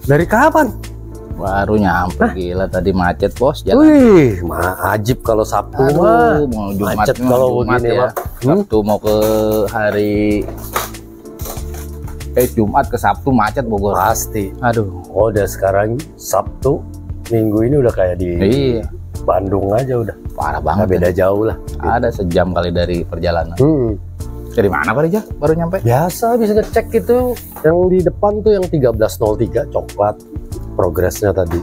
Dari kapan? Baru nyampe. Gila, tadi macet bos jalan. Wih, ajib kalau Sabtu mah. Mau Jumat, Macet kalau begini ya. mah. Sabtu mau ke hari Jumat ke Sabtu macet Bogor. Pasti. Aduh. Oh, udah sekarang Sabtu, Minggu ini udah kayak di Iya. Bandung aja udah. Parah Nggak banget. beda jauh lah. Ada sejam kali dari perjalanan. Dari mana Pak Rija? Baru nyampe? Biasa bisa ngecek itu yang di depan tuh yang 1303 coklat progresnya tadi.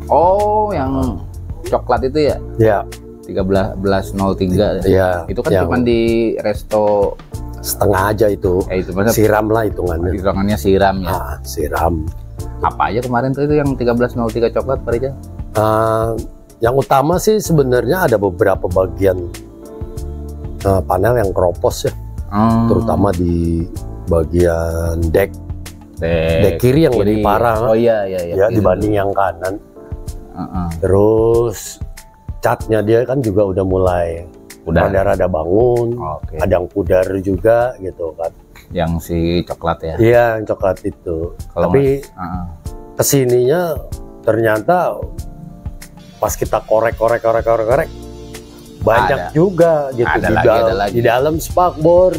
Oh, yang coklat itu ya? Ya, 1303. ya. Itu kan yang cuma di resto setengah aja itu. itu maksudnya Siram lah hitungannya. hitungannya siram ya. Siram. Apa aja kemarin tuh itu yang 1303 coklat Pak Rija? Yang utama sih sebenarnya ada beberapa bagian panel yang keropos ya, terutama di bagian dek kiri yang lebih parah. Oh iya Ya dibanding yang kanan. Terus catnya dia kan juga udah mulai rada-rada bangun. Oke. Ada yang pudar juga gitu kan. Yang si coklat ya. Iya, yang coklat itu. Kalau Tapi kesininya ternyata pas kita korek banyak juga gitu. Di dalam spakbor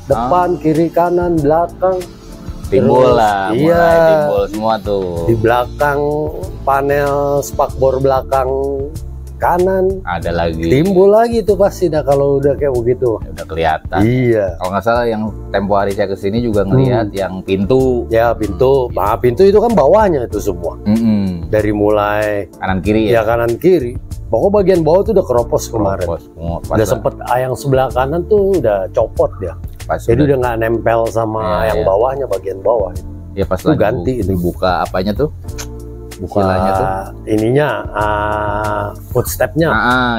depan, kiri, kanan, belakang. Timbul lah, iya, mulai timbul semua tuh. Di belakang panel spakbor belakang kanan ada lagi. Timbul lagi tuh pasti dah kalau udah kayak begitu. Udah kelihatan. Iya. Kalau nggak salah yang tempo hari saya kesini juga ngelihat yang pintu. Ya pintu, pintu itu kan bawahnya itu semua. Dari mulai kanan kiri ya. Kanan kiri. Pokoknya bagian bawah tuh udah keropos kemarin. Udah sempet yang sebelah kanan tuh udah copot dia. Jadi udah nggak nempel sama yang bawahnya, bagian bawah. Ya pas lagi ganti itu buka apanya tuh? Buka ininya, footstepnya.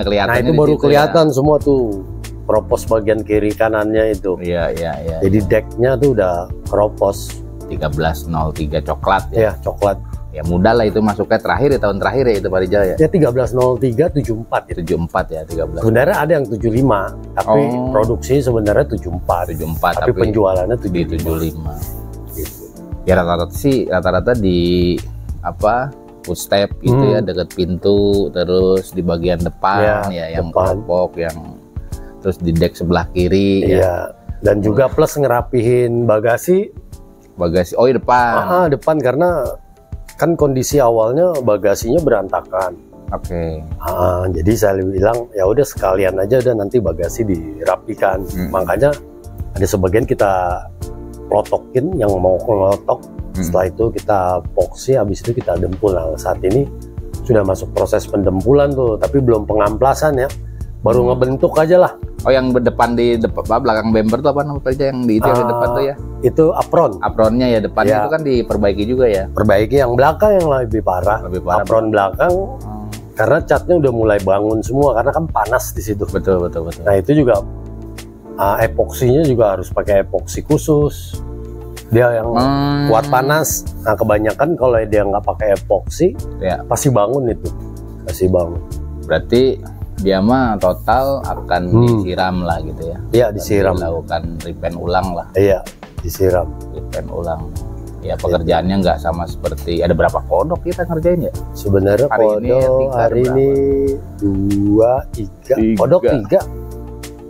Kelihatan. Nah itu baru kelihatan semua tuh keropos bagian kiri kanannya itu. Iya. Jadi decknya tuh udah keropos. 1303 coklat ya. Iya, coklat. Ya mudah lah itu masuknya terakhir ya, tahun terakhir ya itu Pak Rijal ya. Ya 1303 74 ya. 74 ya 13. Sebenarnya ada yang 75, tapi produksi sebenarnya 74. Tapi penjualannya 75. Gitu. Ya rata-rata di apa? Footstep gitu ya, dekat pintu, terus di bagian depan ya yang keropok, yang terus di deck sebelah kiri ya. Dan juga plus ngerapihin bagasi. Oh di depan. Depan karena kan kondisi awalnya bagasinya berantakan. Oke. Jadi saya bilang ya udah sekalian aja udah nanti bagasi dirapikan. Makanya ada sebagian kita plotokin yang mau ngelotok. Setelah itu kita epoxy, habis itu kita dempul. Nah, saat ini sudah masuk proses pendempulan tuh, tapi belum pengamplasan ya. Baru ngebentuk aja lah. Oh yang depan di belakang bemper tuh apa namanya yang di itu yang di depan tuh ya? Itu apron. Apronnya ya depan itu kan diperbaiki juga ya? Perbaiki, yang belakang yang lebih parah. Apron belakang karena catnya udah mulai bangun semua karena kan panas di situ. Betul. Nah itu juga epoksinya juga harus pakai epoksi khusus. Dia yang kuat panas. Nah kebanyakan kalau dia nggak pakai epoksi, pasti bangun itu. Pasti bangun. Berarti dia mah total akan disiram lah gitu ya? Iya disiram. Dilakukan repaint ulang lah. Iya disiram. Repaint ulang. Ya pekerjaannya nggak sama seperti ada berapa kodok kita ngerjain ya? Sebenarnya kodok hari ini 2, 3. Kodok 3.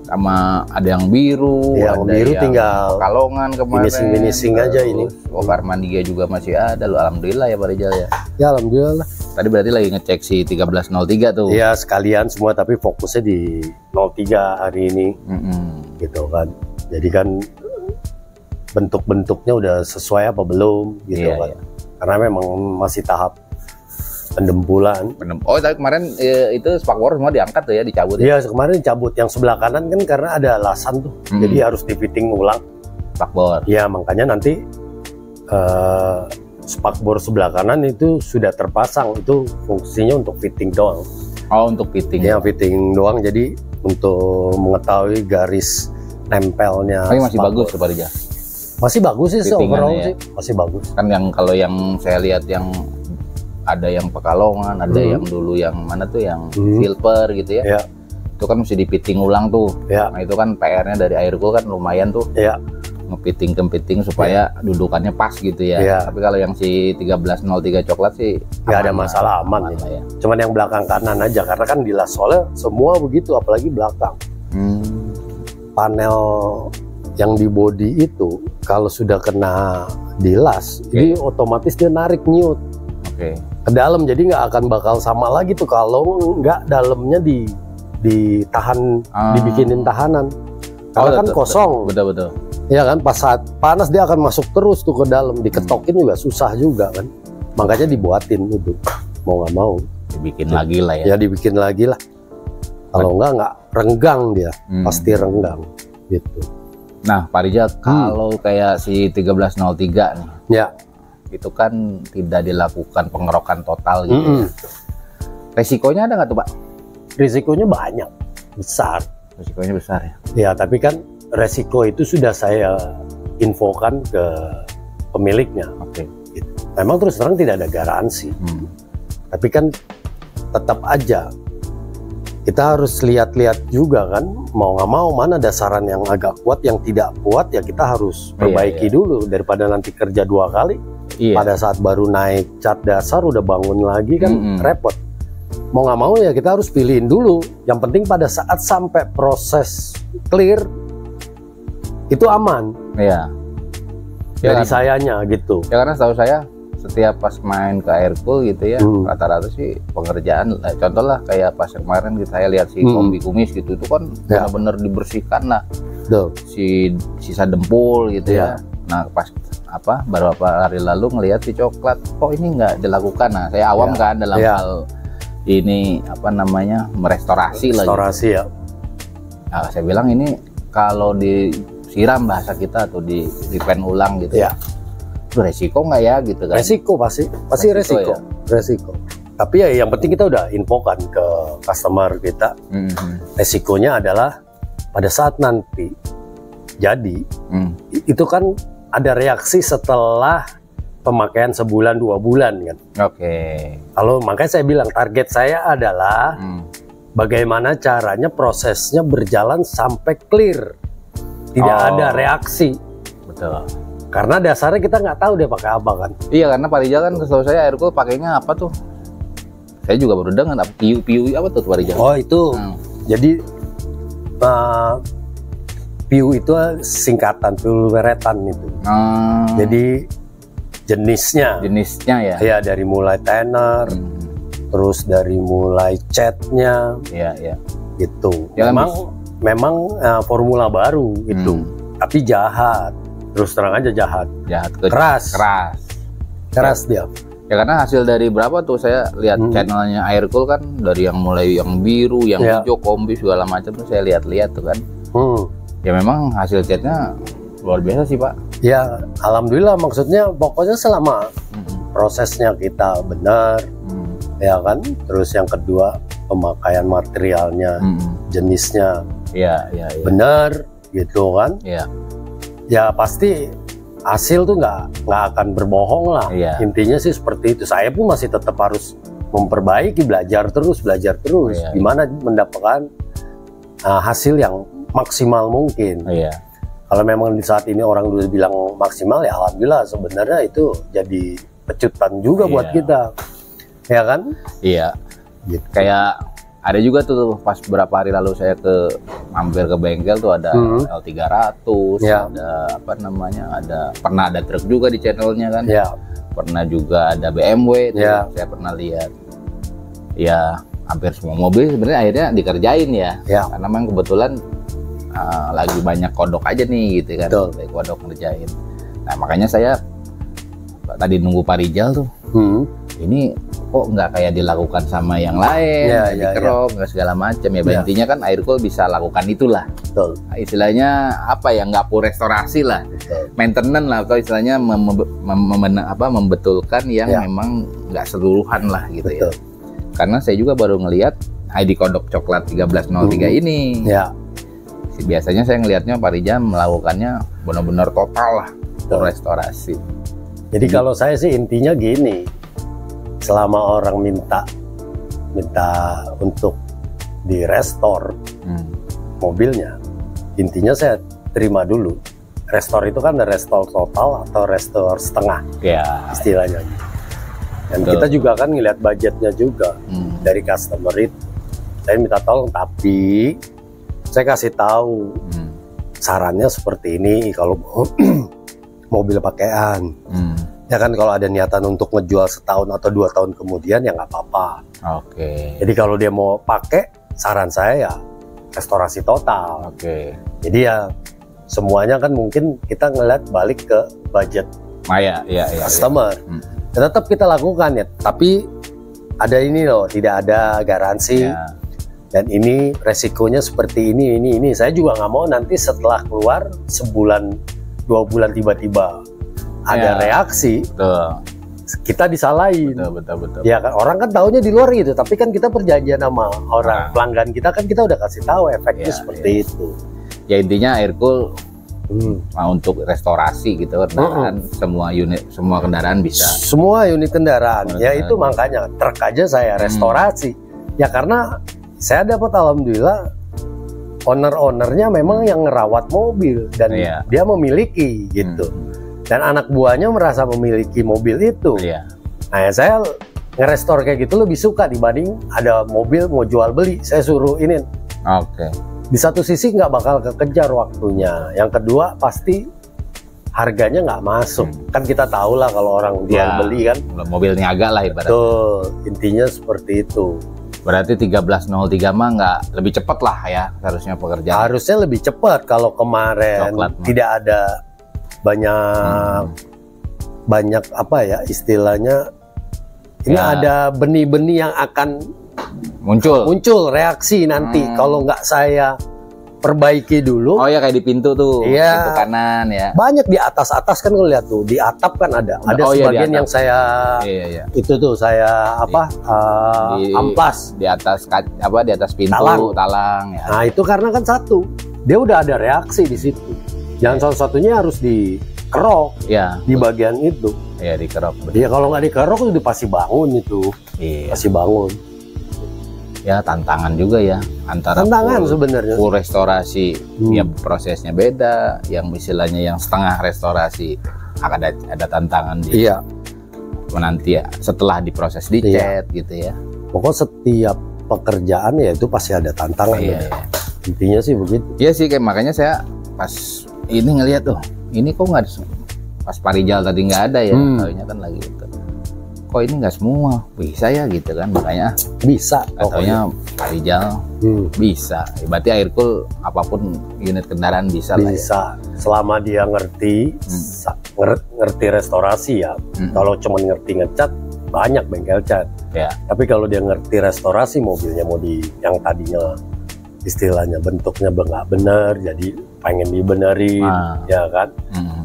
Sama ada yang biru, yang ada biru yang tinggal Pekalongan kemarin. Finishing aja ini. Bongkar Mandiga juga masih ada loh, alhamdulillah ya Pak Rijal ya. Ya alhamdulillah. Tadi berarti lagi ngecek si 1303 tuh. Iya sekalian semua, tapi fokusnya di 03 hari ini. Gitu kan. Jadi kan bentuk-bentuknya udah sesuai apa belum gitu kan. Karena memang masih tahap pendempulan. Oh tapi kemarin itu spakbor semua diangkat tuh ya, dicabut ya? Iya kemarin dicabut. Yang sebelah kanan kan karena ada alasan tuh, jadi harus di fitting ulang spakbor. Iya makanya nanti spakbor sebelah kanan itu sudah terpasang, itu fungsinya untuk fitting doang. Oh untuk fitting? Ya fitting doang, jadi untuk mengetahui garis nempelnya. Tapi masih bagus tuh Pak Rijal? Masih bagus sih, overall sih masih bagus. Kan yang kalau yang saya lihat yang ada yang Pekalongan, ada yang dulu yang mana tuh yang silver gitu ya. Itu kan mesti dipiting ulang tuh. Nah itu kan PR-nya dari Aircool kan lumayan tuh. ngepiting supaya dudukannya pas gitu ya. Tapi kalau yang si 1303 coklat sih nggak ada masalah, aman ya. Cuman yang belakang kanan aja, karena kan di las soalnya semua begitu, apalagi belakang. Panel yang di body itu kalau sudah kena di las, ini otomatis dia narik nyut ke dalam, jadi nggak akan bakal sama lagi tuh kalau nggak dalamnya ditahan, dibikinin tahanan. Karena kan kosong. Betul. Ya kan, pas saat panas dia akan masuk terus tuh ke dalam, diketokin juga susah juga kan. Makanya dibuatin itu, mau nggak mau. Dibikin lagi lah ya. Ya dibikin lagi lah. Kalau nggak renggang dia, pasti renggang gitu. Nah, Pak Rijal, kalau kayak si 1303 nih, ya itu kan tidak dilakukan pengerokan total gitu ya. Resikonya ada nggak tuh, Pak? Risikonya banyak, besar. Risikonya besar ya? Ya, tapi kan resiko itu sudah saya infokan ke pemiliknya. Gitu. Memang terus terang tidak ada garansi. Tapi kan tetap aja kita harus lihat-lihat juga kan, mau nggak mau mana dasaran yang agak kuat, yang tidak kuat ya kita harus perbaiki dulu, daripada nanti kerja 2 kali. Pada saat baru naik cat dasar udah bangun lagi kan repot. Mau nggak mau ya kita harus pilihin dulu. Yang penting pada saat sampai proses clear itu aman. Dari sayanya gitu. Ya karena setahu saya setiap pas main ke Aircool gitu ya, rata-rata sih pengerjaan, contoh lah kayak pas kemarin saya lihat si kombi kumis gitu, itu kan benar-benar dibersihkan lah, si sisa dempul gitu ya. Nah pas beberapa hari lalu ngelihat si coklat, kok ini nggak dilakukan. Nah saya awam kan dalam hal ini merestorasi lah gitu. Nah saya bilang ini kalau disiram bahasa kita atau di pen ulang gitu itu resiko nggak ya gitu kan? Resiko pasti resiko. Resiko. Tapi ya yang penting kita udah infokan ke customer kita. Resikonya adalah pada saat nanti jadi itu kan ada reaksi setelah pemakaian sebulan 2 bulan kan. Kalau makanya saya bilang target saya adalah bagaimana caranya prosesnya berjalan sampai clear, tidak ada reaksi. Betul. Karena dasarnya kita nggak tahu dia pakai apa kan. Iya, karena Pak Rijal kan setahu saya Aircool pakainya apa tuh? Saya juga baru dengar PU apa tuh Pak Rijal? Oh itu, jadi PU itu singkatan peluweretan itu. Jadi jenisnya ya? Ya dari mulai tenor, terus dari mulai catnya, gitu. Ya, memang formula baru itu, tapi jahat. Terus terang aja jahat, keras dia. Ya karena hasil dari berapa tuh saya lihat channelnya Aircool kan, dari yang mulai yang biru, yang hijau, kombi segala macam tuh saya lihat tuh kan. Ya memang hasil catnya luar biasa sih Pak. Ya alhamdulillah, maksudnya pokoknya selama prosesnya kita benar, ya kan. Terus yang kedua pemakaian materialnya, jenisnya, benar gitu kan. Ya pasti hasil tuh nggak akan berbohong lah. Intinya sih seperti itu. Saya pun masih tetap harus memperbaiki, belajar terus gimana mendapatkan hasil yang maksimal mungkin. Kalau memang di saat ini orang udah bilang maksimal, ya alhamdulillah, sebenarnya itu jadi pecutan juga buat kita, ya kan? Gitu. Kayak ada juga tuh pas beberapa hari lalu saya mampir ke bengkel tuh ada L300, ada pernah ada truk juga di channelnya kan, pernah juga ada BMW tuh, saya pernah lihat. Ya hampir semua mobil sebenarnya akhirnya dikerjain karena memang kebetulan lagi banyak kodok aja nih gitu kan, kodok ngerjain. Nah makanya saya tadi nunggu Pak Rijal tuh, ini kok nggak kayak dilakukan sama yang lain, dikerok, nggak segala macam ya. Intinya kan Aircool bisa lakukan itulah. Istilahnya apa ya, nggak full restorasi lah, maintenance lah, atau istilahnya membetulkan yang memang nggak seluruhan lah gitu ya. Karena saya juga baru ngelihat ID kodok coklat 1303 ini. Biasanya saya ngelihatnya Pak Rijal melakukannya benar-benar total lah, full restorasi. Jadi kalau saya sih intinya gini, selama orang minta untuk direstore mobilnya, intinya saya terima dulu. restore itu kan ada restore total atau restore setengah, istilahnya. Dan kita juga kan ngeliat budgetnya juga dari customer itu. Saya minta tolong, tapi saya kasih tahu sarannya seperti ini kalau mobil pakaian. Ya kan kalau ada niatan untuk ngejual setahun atau 2 tahun kemudian ya nggak apa-apa. Jadi kalau dia mau pakai, saran saya ya restorasi total. Jadi ya semuanya kan mungkin kita ngeliat balik ke budget customer. Ya, tetap kita lakukan ya, tapi ada ini loh, tidak ada garansi. Dan ini resikonya seperti ini. Saya juga nggak mau nanti setelah keluar sebulan 2 bulan tiba-tiba ada reaksi, kita disalahin. Betul. Ya kan orang kan taunya di luar gitu, tapi kan kita perjanjian sama orang pelanggan kita kan kita udah kasih tahu efeknya seperti itu. Ya intinya Aircool untuk restorasi gitu kendaraan, semua kendaraan bisa. Semua unit kendaraan. Ya itu makanya truk aja saya restorasi. Ya karena saya dapat alhamdulillah owner-ownernya memang yang ngerawat mobil dan dia memiliki gitu. Dan anak buahnya merasa memiliki mobil itu. Nah ya saya ngerestore kayak gitu lebih suka dibanding ada mobil mau jual beli, saya suruh ini. Di satu sisi nggak bakal kekejar waktunya. Yang kedua pasti harganya nggak masuk. Kan kita tahu lah kalau orang jual beli kan. Mobil niaga lah ibaratnya. Betul, intinya seperti itu. Berarti 1303 mah nggak lebih cepat lah ya harusnya pekerjaan. Harusnya lebih cepat kalau kemarin tidak ada banyak apa ya istilahnya, ini ada benih-benih yang akan muncul reaksi nanti kalau nggak saya perbaiki dulu. Kayak di pintu tuh, pintu kanan ya. Banyak di atas kan kalau lihat tuh, di atap kan ada sebagian yang saya itu tuh saya amplas di atas di atas pintu talang ya. Nah itu karena kan satu, dia udah ada reaksi di situ. Jangan salah satunya harus dikerok di bagian itu. Dikerok. Iya kalau nggak dikerok itu pasti bangun itu. Pasti bangun. Ya tantangan juga ya antara sebenarnya. Full restorasi ya prosesnya beda, yang istilahnya yang setengah restorasi ada tantangan di nanti ya setelah diproses dicat gitu ya. Pokoknya setiap pekerjaan ya itu pasti ada tantangan. Intinya sih begitu. Iya sih, kayak makanya saya pas ini ngelihat ini kok nggak pas Parijal tadi nggak ada ya, tahunya kan lagi itu. Kok ini nggak semua bisa ya gitu kan, makanya bisa. Katanya Parijal bisa. Berarti Aircool apapun unit kendaraan bisa lah ya. Selama dia ngerti restorasi ya. Kalau cuma ngerti ngecat banyak bengkel cat. Tapi kalau dia ngerti restorasi mobilnya mau yang tadinya istilahnya bentuknya nggak benar jadi pengen dibenerin ya kan.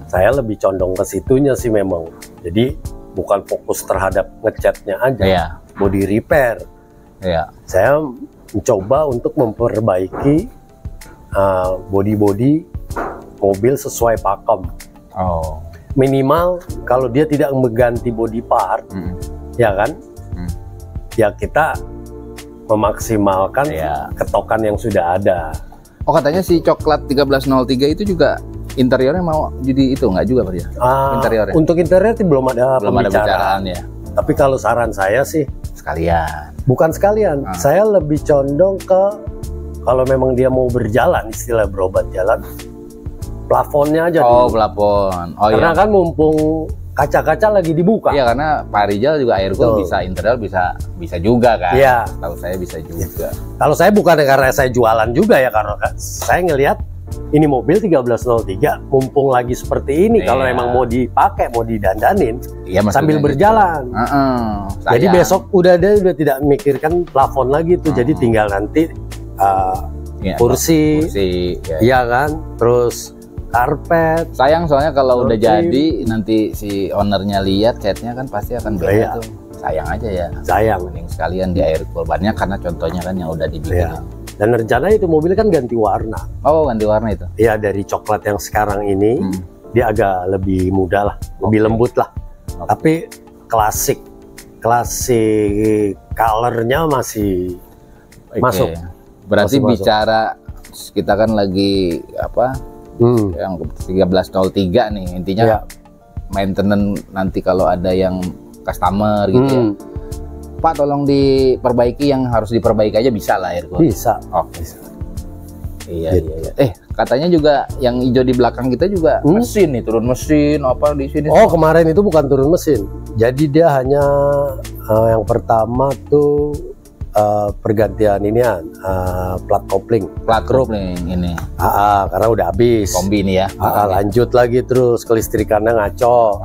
Saya lebih condong ke situnya sih memang. Jadi bukan fokus terhadap ngecatnya aja, mau di repair. Saya mencoba untuk memperbaiki body mobil sesuai pakem. Minimal kalau dia tidak mengganti body part, ya kan, ya kita memaksimalkan ketokan yang sudah ada. Katanya si coklat 1303 itu juga interiornya mau jadi itu nggak juga Pak ya? Interiornya. Untuk interior belum ada pembicaraan ya. Tapi kalau saran saya sih sekalian. Bukan sekalian. Saya lebih condong ke kalau memang dia mau berjalan, istilah berobat jalan, plafonnya aja. Plafon. Karena kan mumpung kaca-kaca lagi dibuka. Iya, karena Pak Rijal juga Aircool bisa interior bisa juga kan. Iya. Tahu saya bisa juga. Kalau saya bukan karena saya jualan juga ya, karena saya ngelihat ini mobil 1303 mumpung lagi seperti ini, kalau memang mau dipakai, mau didandanin sambil berjalan. Jadi besok udah tidak memikirkan plafon lagi tuh. Jadi tinggal nanti kursi iya kan, terus karpet. Sayang soalnya kalau udah jadi nanti si ownernya lihat catnya kan pasti akan beda tuh. Sayang aja ya. Mending sekalian di Aircool banyak karena contohnya kan yang udah dibikin. Dan rencana itu mobil kan ganti warna. Ganti warna itu? Iya, dari coklat yang sekarang ini dia agak lebih muda lah, lebih lembut lah. Tapi klasik colornya masih masuk. Berarti bicara kita kan lagi yang 1303 nih intinya maintenance nanti kalau ada yang customer gitu ya. Pak tolong diperbaiki yang harus diperbaiki aja bisa lah air cool. Bisa. Oh bisa. Iya iya. Katanya juga yang hijau di belakang kita juga mesin nih, turun mesin apa di sini. Oh kemarin itu bukan turun mesin. Jadi dia hanya yang pertama tuh pergantian inian plat kopling. Plat kopling ini. Karena udah habis. Kombi ini ya. Lanjut lagi terus kelistrikannya ngaco.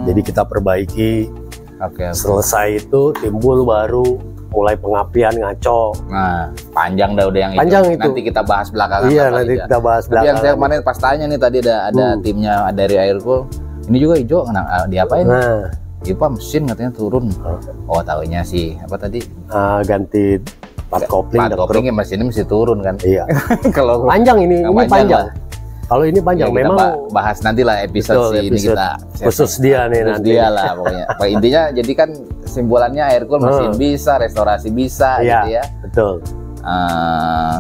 Jadi kita perbaiki. Selesai itu timbul baru mulai pengapian ngaco. Nah, panjang dah udah yang panjang itu. Nanti kita bahas belakangan. Iya, nanti kita bahas belakangan. Yang saya kemarin pas tanya nih tadi ada timnya dari Aircool. Ini juga hijau, diapain? Nah, itu Pak mesin katanya turun. Oh, taunya sih apa tadi? Ganti plat kopling. Plat kopling ya mesinnya mesti turun kan? Iya. Kalau panjang ini panjang. Kalau ini panjang, ya, memang bahas nanti lah episode ini kita khusus dia nih nanti. Dia lah pokoknya. Intinya jadi kan simbolannya Aircool mesin bisa, restorasi bisa gitu ya. Betul.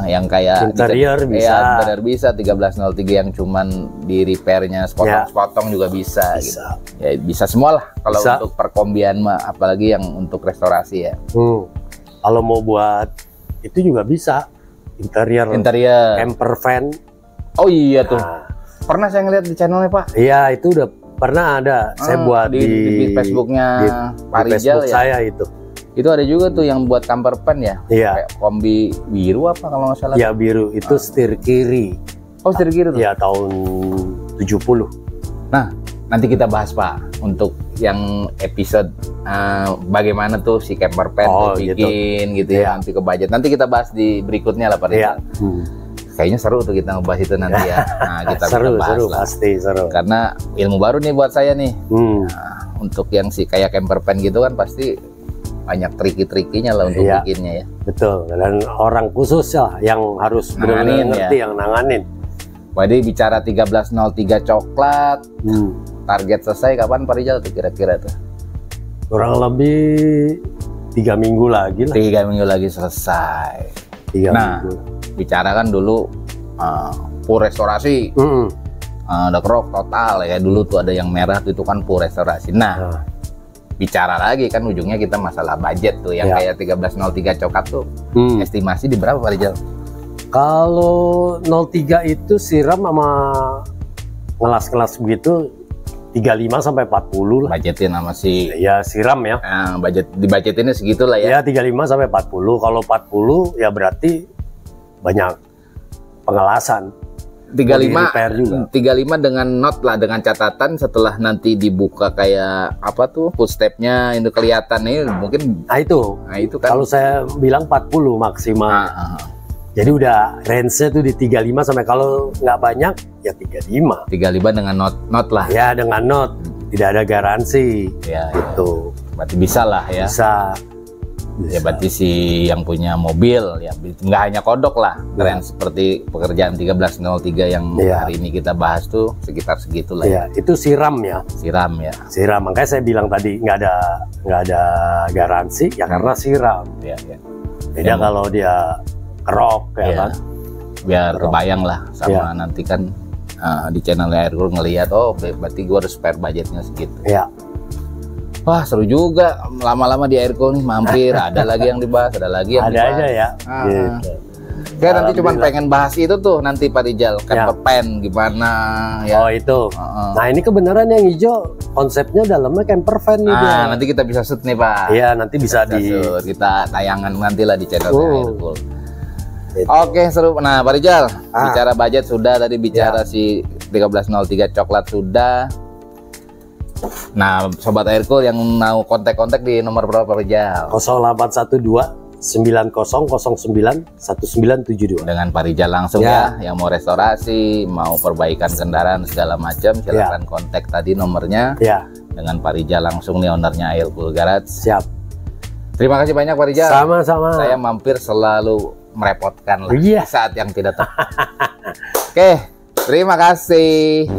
Yang kayak interior bisa. Interior bisa 1303 yang cuman di repairnya sepotong juga bisa. Gitu. Ya bisa semua lah kalau untuk perkombian mah, apalagi yang untuk restorasi ya. Kalau mau buat itu juga bisa interior camper van. Oh iya tuh. Pernah saya ngeliat di channelnya Pak. Iya itu udah pernah ada. Saya buat di Facebooknya Pak Rijal Facebook ya. Saya itu. Itu ada juga tuh yang buat camper van ya. Iya. Kayak kombi biru apa kalau nggak salah. Iya biru itu setir kiri. Oh setir kiri tuh. Iya tahun 70. Nah nanti kita bahas Pak untuk yang episode bagaimana tuh si camper van bikin gitu ya. Nanti ke budget. Nanti kita bahas di berikutnya lah Pak Rijal. Kayaknya seru tuh kita ngebahas itu nanti ya. Nah, kita seru, bahas seru, lah. Pasti seru. Karena ilmu baru nih buat saya nih. Nah, untuk yang si kayak camper van gitu kan pasti banyak triki-trikinya lah untuk bikinnya ya. Betul. Dan orang khusus ya yang harus benar-benar ngerti yang nanganin. Jadi bicara 1303 coklat, target selesai kapan Pak Rijal tuh kira-kira tuh? Kurang lebih 3 minggu lagi lah. 3 minggu lagi selesai. 3 minggu. Bicara kan dulu full restorasi, udah kerok total ya. Dulu tuh ada yang merah tuh, itu kan full restorasi. Nah, bicara lagi kan ujungnya kita masalah budget tuh yang kayak 1303 coklat tuh. Estimasi di berapa Pak Rijal? Kalau 03 itu siram sama ngelas-ngelas begitu 35 sampai 40 lah. Budgetin sama si siram ya. Dibajetinnya segitulah ya. Ya 35 sampai 40. Kalau 40 ya berarti banyak pengelasan. 35 dengan not lah, dengan catatan setelah nanti dibuka kayak apa tuh footstepnya itu kelihatan nih mungkin. Nah itu kan. Kalau saya bilang 40 maksimal. Jadi udah range-nya tuh di 35 sampai kalau nggak banyak ya 35. 35 dengan not lah. Ya dengan not, tidak ada garansi. Ya, itu. Berarti bisa lah ya. Bisa. Ya berarti si yang punya mobil ya nggak hanya kodok lah, keren seperti pekerjaan 1303 yang hari ini kita bahas tuh sekitar segitulah ya. Itu siram ya. Siram ya. Siram, makanya saya bilang tadi nggak ada garansi ya karena siram. Beda kalau dia kerok ya kan. Biar kebayang lah sama nanti kan di channel Aircool ngelihat berarti gua harus spare budgetnya segitu. Wah seru juga, lama-lama di Aircool nih mampir, ada lagi yang dibahas, ada lagi yang dibahas. Aja ya. Kayak nanti cuma pengen bahas itu tuh nanti Pak Rijal, camper van gimana ya. Oh itu. Nah ini kebenaran yang hijau konsepnya dalamnya camper van nih dia. Nanti kita bisa shoot nih Pak. Iya nanti bisa kita tayangan nanti lah di channel Aircool. Oke seru. Nah Pak Rijal, bicara budget sudah, tadi bicara si 1303 coklat sudah. Nah, Sobat Aircool yang mau kontak-kontak di nomor berapa Pak Rijal? 0812 9009 1972. Dengan Pak Rijal langsung ya, yang mau restorasi, mau perbaikan kendaraan segala macam, silakan kontak tadi nomornya. Dengan Pak Rijal langsung nih, ownernya Aircool Garage. Siap. Terima kasih banyak Pak Rijal. Sama-sama. Saya mampir selalu merepotkan lah saat yang tidak tahu. Oke, terima kasih.